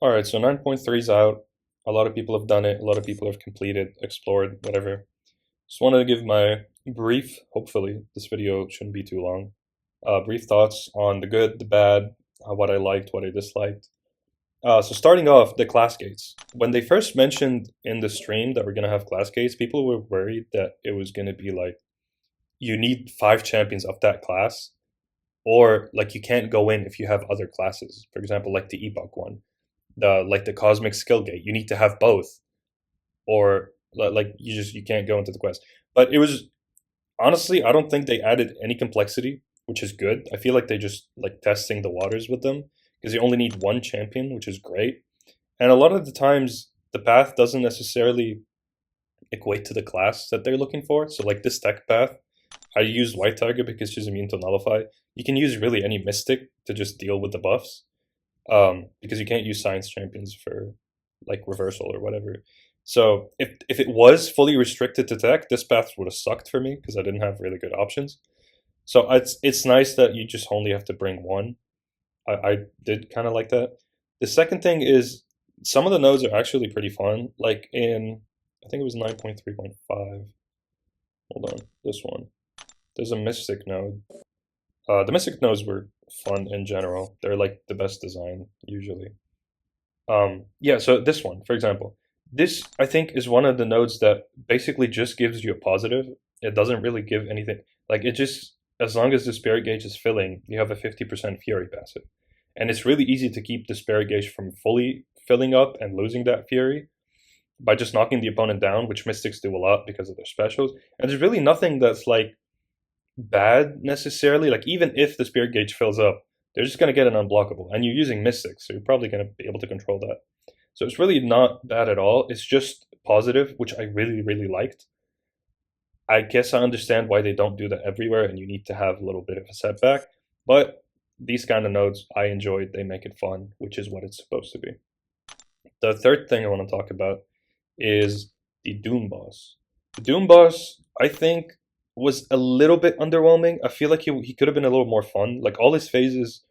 All right, so 9.3 is out. A lot of people have done it. A lot of people have completed, explored, whatever. Just wanted to give my brief, hopefully this video shouldn't be too long, brief thoughts on the good, the bad, what I liked, what I disliked. So starting off, the class gates. When they first mentioned in the stream that we're going to have class gates, people were worried that it was going to be like, you need 5 champions of that class, or like you can't go in if you have other classes. For example, like the Ebook one, the Cosmic Skill Gate. You need to have both, or like you can't go into the quest. But it was honestly, I don't think they added any complexity, which is good. I feel like they just like testing the waters with them because you only need 1 champion, which is great. And a lot of the times, the path doesn't necessarily equate to the class that they're looking for. So like this tech path, I used White Tiger because she's immune to Nullify. You can use really any Mystic to just deal with the buffs, because you can't use Science Champions for like reversal or whatever. So if it was fully restricted to tech, this path would have sucked for me because I didn't have really good options. So it's nice that you just only have to bring one. I did kind of like that. The second thing is some of the nodes are actually pretty fun. Like in, I think it was 9.3.5. Hold on, this one. There's a Mystic node. The Mystic nodes were fun in general. They're like the best design usually. Yeah, so this one, for example, this I think is one of the nodes that basically just gives you a positive. It doesn't really give anything. Like it just, as long as the spirit gauge is filling, you have a 50% fury passive. And it's really easy to keep the spirit gauge from fully filling up and losing that fury by just knocking the opponent down, which mystics do a lot because of their specials. And there's really nothing that's like bad necessarily. Like even if the spirit gauge fills up, they're just going to get an unblockable, and you're using mystics, so you're probably going to be able to control that. So it's really not bad at all. It's just positive, which I really liked. I guess I understand why they don't do that everywhere, and you need to have a little bit of a setback. But these kind of nodes I enjoyed. They make it fun, which is what it's supposed to be. The third thing I want to talk about is the Doom boss. The Doom boss, I think, was a little bit underwhelming. I feel like he could have been a little more fun. Like all his phases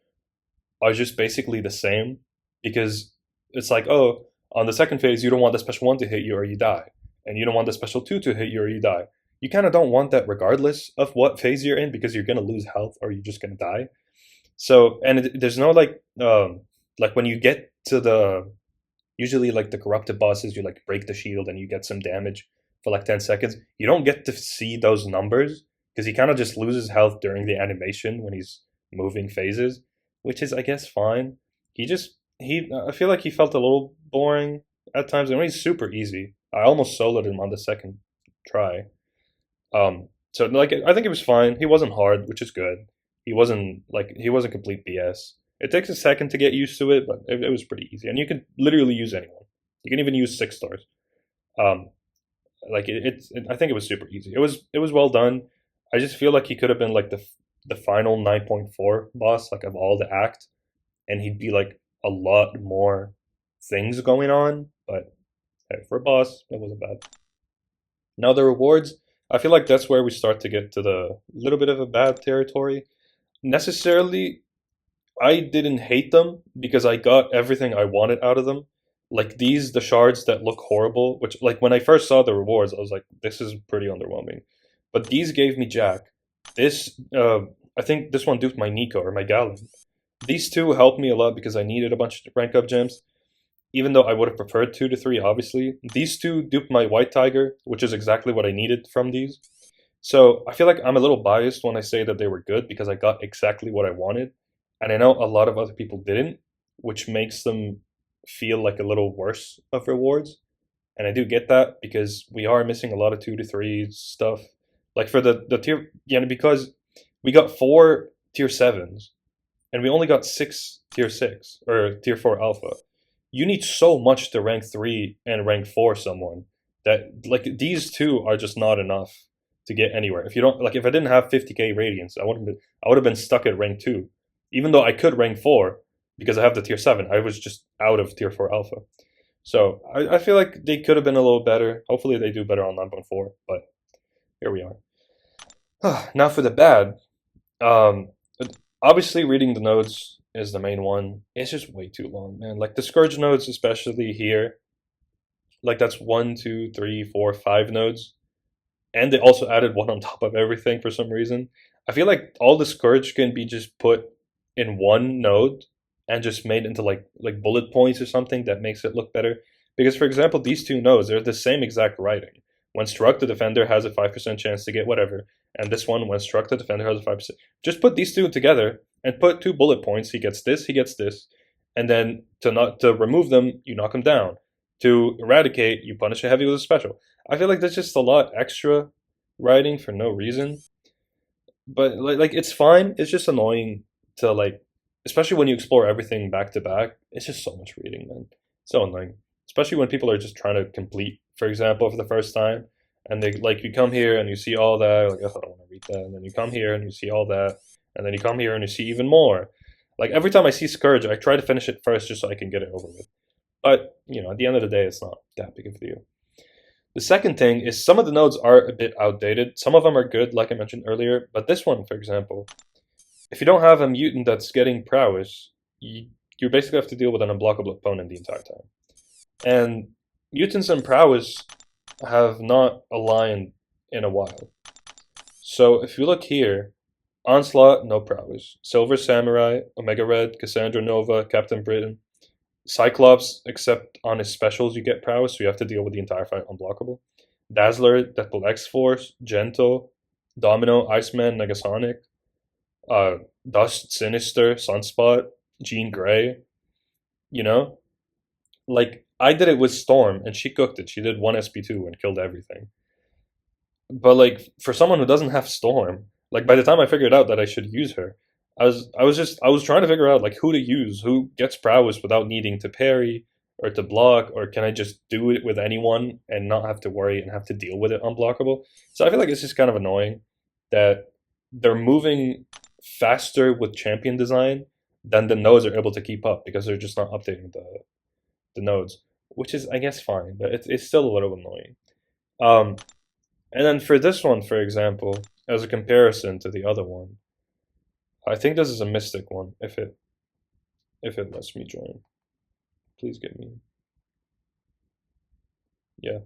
are just basically the same because it's like, oh, on the second phase, you don't want the special 1 to hit you or you die. And you don't want the special 2 to hit you or you die. You kind of don't want that regardless of what phase you're in because you're going to lose health or you're just going to die. So, and there's no like when you get to the, usually like the corrupted bosses, you like break the shield and you get some damage for like 10 seconds. You don't get to see those numbers because he kind of just loses health during the animation when he's moving phases, which is, I guess, fine. I feel like he felt a little boring at times, and he's super easy. I almost soloed him on the second try. So like I think it was fine. He wasn't hard, which is good. He wasn't complete BS. It takes a second to get used to it, but it was pretty easy, and you can literally use anyone. You can even use 6 stars. Um, like I think it was super easy. It was well done. I just feel like he could have been like the final 9.4 boss, like of all the act, and he'd be like a lot more things going on. But hey, for a boss, it wasn't bad. Now the rewards, I feel like that's where we start to get to the little bit of a bad territory. Necessarily, I didn't hate them because I got everything I wanted out of them. Like these, the shards that look horrible, which like when I first saw the rewards, I was like, this is pretty underwhelming. But these gave me Jack. This, I think this one duped my Nico or my Galen. These two helped me a lot because I needed a bunch of rank up gems, even though I would have preferred 2 to 3, obviously. These two duped my White Tiger, which is exactly what I needed from these. So I feel like I'm a little biased when I say that they were good because I got exactly what I wanted. And I know a lot of other people didn't, which makes them feel like a little worse of rewards. And I do get that because we are missing a lot of 2 to 3 stuff. Like for the tier, yeah, because we got 4 tier 7s and we only got 6 tier 6 or tier 4 alpha. You need so much to rank 3 and rank 4 someone that like these two are just not enough to get anywhere. If you don't like, if I didn't have 50k radiance, I would have been stuck at rank 2, even though I could rank 4 because I have the tier 7. I was just out of tier 4 alpha. So I feel like they could have been a little better. Hopefully they do better on 9.4, but here we are. Now for the bad. Um, obviously reading the notes is the main one. It's just way too long, man. Like the Scourge nodes, especially here, like that's 1, 2, 3, 4, 5 nodes. And they also added one on top of everything for some reason. I feel like all the Scourge can be just put in one node and just made into like bullet points or something that makes it look better. Because for example, these two nodes, they're the same exact writing. When struck, the defender has a 5% chance to get whatever. And this one, when struck, the defender has a 5%. Just put these two together and put 2 bullet points. He gets this, he gets this. And then to remove them, you knock him down. To eradicate, you punish a heavy with a special. I feel like there's just a lot extra writing for no reason. But like it's fine. It's just annoying to like, especially when you explore everything back to back. It's just so much reading, man. So annoying. Especially when people are just trying to complete, for example, for the first time, and they like you come here and you see all that. Like, oh, I don't want to read that. And then you come here and you see all that, and then you come here and you see even more. Like every time I see Scourge, I try to finish it first just so I can get it over with. But you know, at the end of the day, it's not that big of a deal. The second thing is some of the nodes are a bit outdated. Some of them are good, like I mentioned earlier, but this one, for example, if you don't have a mutant that's getting prowess, you basically have to deal with an unblockable opponent the entire time. And mutants and prowess have not aligned in a while. So if you look here, Onslaught, no prowess. Silver Samurai, Omega Red, Cassandra Nova, Captain Britain. Cyclops, except on his specials you get prowess, so you have to deal with the entire fight unblockable. Dazzler, Deadpool X-Force, Gentle, Domino, Iceman, Negasonic, Dust, Sinister, Sunspot, Jean Grey. You know? Like, I did it with Storm, and she cooked it. She did 1 SP2 and killed everything. But, like, for someone who doesn't have Storm, like, by the time I figured out that I should use her, I was trying to figure out like who to use, who gets prowess without needing to parry or to block, or can I just do it with anyone and not have to worry and have to deal with it unblockable? So I feel like it's just kind of annoying that they're moving faster with champion design than the nodes are able to keep up because they're just not updating the nodes, which is I guess fine, but it's still a little annoying. And then for this one, for example, as a comparison to the other one, I think this is a Mystic one, if it lets me join. Please get me. Yeah.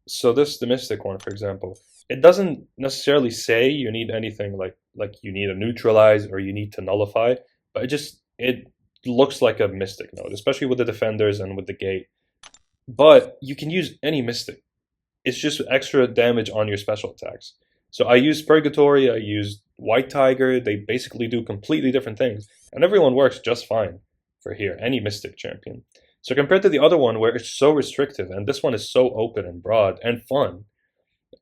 So the Mystic one, for example, it doesn't necessarily say you need anything like you need a neutralize or you need to nullify, but it looks like a Mystic node, especially with the defenders and with the gate. But you can use any Mystic. It's just extra damage on your special attacks. So I used Purgatory, I used White Tiger, they basically do completely different things. And everyone works just fine for here, any Mystic champion. So compared to the other one where it's so restrictive, and this one is so open and broad and fun,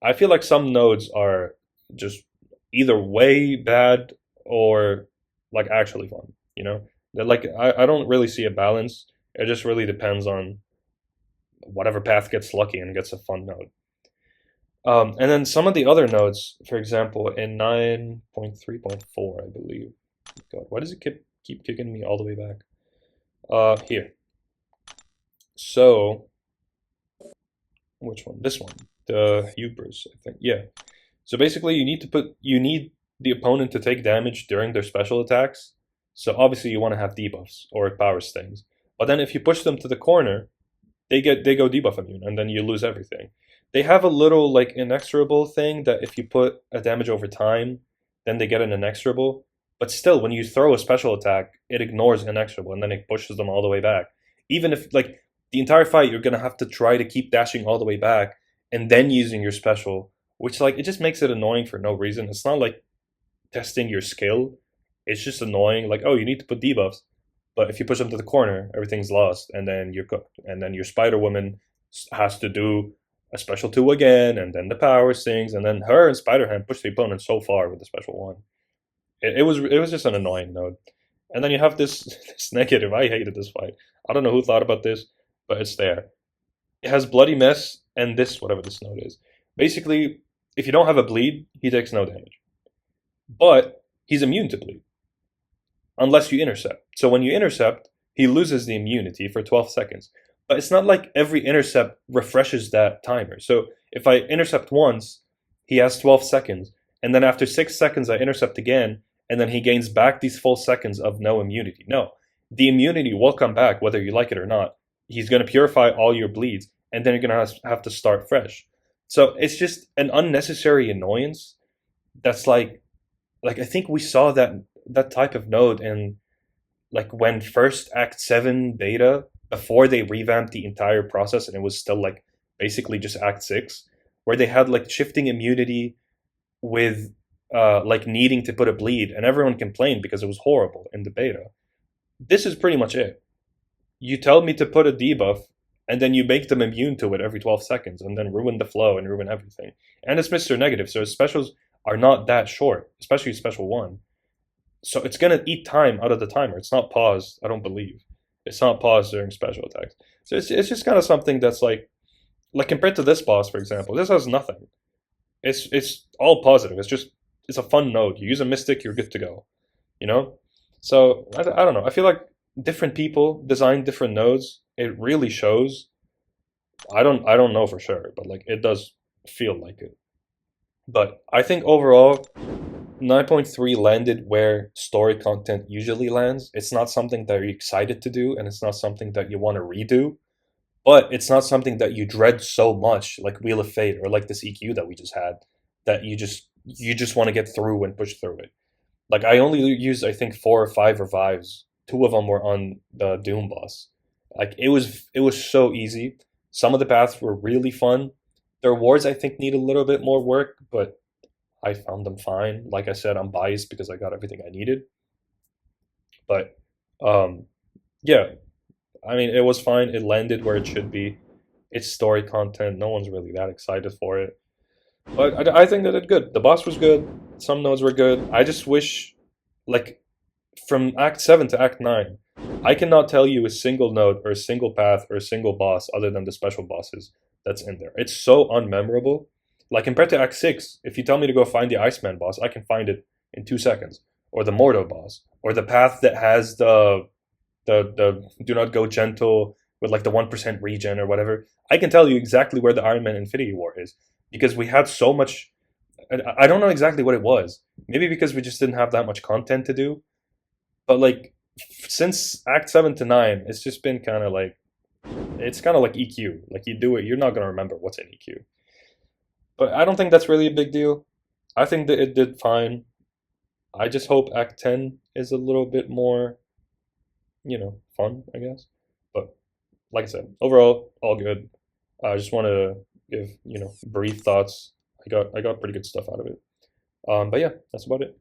I feel like some nodes are just either way bad or like actually fun, you know? They're like, I don't really see a balance. It just really depends on whatever path gets lucky and gets a fun node. And then some of the other nodes, for example, in 9.3.4, I believe. God, why does it keep kicking me all the way back? Here. So, which one? This one, the Hubris, I think. Yeah. So basically, you need the opponent to take damage during their special attacks. So obviously, you want to have debuffs or power stings. But then if you push them to the corner, they go debuff immune, and then you lose everything. They have a little like inexorable thing that if you put a damage over time, then they get an inexorable. But still, when you throw a special attack, it ignores inexorable, and then it pushes them all the way back. Even if like the entire fight, you're gonna have to try to keep dashing all the way back and then using your special, which like it just makes it annoying for no reason. It's not like testing your skill. It's just annoying. Like, oh, you need to put debuffs, but if you push them to the corner, everything's lost, and then you're cooked. And then your Spider Woman has to do a special 2 again, and then the power stings, and then her and Spider-Ham push the opponent so far with the special 1. It was just an annoying node. And then you have this negative. I hated this fight. I don't know who thought about this, but it's there. It has Bloody Mess and this, whatever this node is. Basically, if you don't have a bleed, he takes no damage. But he's immune to bleed. Unless you intercept. So when you intercept, he loses the immunity for 12 seconds. But it's not like every intercept refreshes that timer. So if I intercept once, he has 12 seconds. And then after 6 seconds, I intercept again. and then he gains back these full seconds of no immunity. No, the immunity will come back whether you like it or not. He's going to purify all your bleeds, and then you're going to have to start fresh. So it's just an unnecessary annoyance. That's like I think we saw that type of node in like when first Act 7 beta, before they revamped the entire process, and it was still like basically just Act 6, where they had like shifting immunity with like needing to put a bleed, and everyone complained because it was horrible in the beta. This is pretty much it. You tell me to put a debuff, and then you make them immune to it every 12 seconds, and then ruin the flow and ruin everything. And it's Mr. Negative, so his specials are not that short, especially Special 1. So it's going to eat time out of the timer. It's not paused, I don't believe. It's not paused during special attacks. So it's just kind of something that's like compared to this boss, for example, this has nothing. It's all positive. It's a fun node. You use a Mystic, you're good to go. You know? So I don't know. I feel like different people design different nodes. It really shows. I don't know for sure, but like it does feel like it. But I think overall 9.3 landed where story content usually lands. It's not something that you're excited to do, and it's not something that you want to redo, but it's not something that you dread so much, like Wheel of Fate or like this EQ that we just had, that you just want to get through and push through it. Like I only used I think 4 or 5 revives. 2 of them were on the Doom boss. Like it was so easy. Some of the paths were really fun. The rewards I think need a little bit more work, but I found them fine. Like I said, I'm biased because I got everything I needed. But yeah, I mean, it was fine. It landed where it should be. It's story content. No one's really that excited for it. But I think that it good. The boss was good. Some nodes were good. I just wish, like, from Act 7 to Act 9, I cannot tell you a single node or a single path or a single boss other than the special bosses that's in there. It's so unmemorable. Like compared to Act 6, if you tell me to go find the Iceman boss, I can find it in 2 seconds. Or the Mordo boss. Or the path that has the do not go gentle with like the 1% regen or whatever. I can tell you exactly where the Iron Man Infinity War is. Because we had so much... I don't know exactly what it was. Maybe because we just didn't have that much content to do. But like, since Act 7 to 9, it's just been kind of like... It's kind of like EQ. Like you do it, you're not going to remember what's in EQ. But I don't think that's really a big deal. I think that it did fine. I just hope Act 10 is a little bit more, you know, fun, I guess. But like I said, overall, all good. I just want to give, you know, brief thoughts. I got pretty good stuff out of it. But yeah, that's about it.